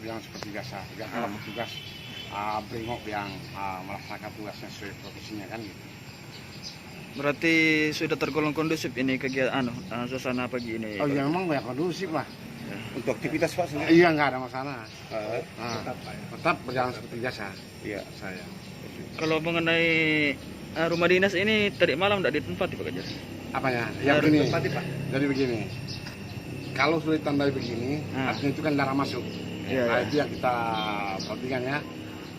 berjalan seperti biasa. Biar kalau petugas brimob yang melaksanakan tugasnya sesuai profesinya kan gitu. Berarti sudah tergolong kondusif ini kegiatan suasana pagi ini. Oh iya memang banyak kondusif lah. Untuk aktivitas Pak sendiri? Iya nggak ada masalah. Tetap, Pak, ya? Tetap berjalan seperti biasa. Iya. Saya. Kalau mengenai rumah dinas ini tadi malam tidak ditempati Pak Ganjar? Apanya? Ya begini. Pak. Jadi begini. Kalau sudah ditandai begini, artinya itu kan darah masuk. Iya, Nah iya. itu yang kita perhatikan ya.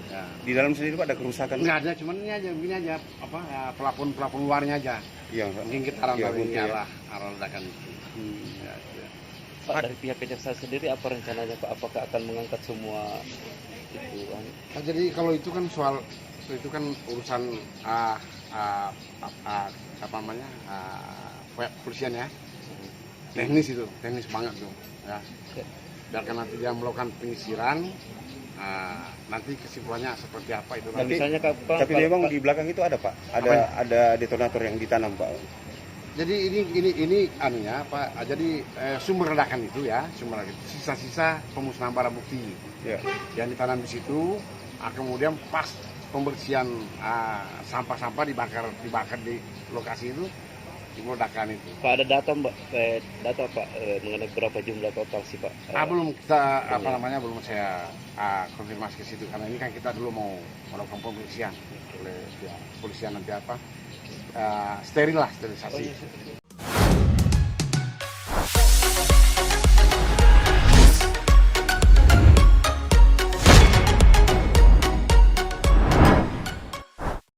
Ya. Di dalam sendiri Pak ada kerusakan? Nggak ada, cuman ini aja, begini aja, apa ya, pelapon luarnya aja. Iya, Pak. Mungkin kita arah Iya, dari mungkin, ya. arah ledakan itu. Ya, ya. Pak, dari pihak kejaksaan sendiri apa rencananya Pak? Apakah akan mengangkat semua itu? Nah, jadi kalau itu kan soal itu kan urusan apa namanya kepolisian ya, teknis itu, teknis banget tuh. Ya. Biarkan nanti dia melakukan penyisiran. Nanti kesimpulannya seperti apa itu Nah, nanti. misalnya Pak, Tapi memang di belakang itu ada Pak, ada detonator yang ditanam Pak. Jadi ini anunya Pak. Jadi sumber ledakan itu ya, sumber ledakan sisa-sisa pemusnahan barang bukti Ya. yang ditanam di situ. Kemudian pas pembersihan sampah-sampah dibakar di lokasi itu, ledakan itu. Pak ada data Mbak, data Pak mengenai berapa jumlah total sih Pak? Belum kita belum saya konfirmasi ke situ karena ini kan kita dulu mau melakukan pembersihan oleh pihak kepolisian nanti sterilisasi.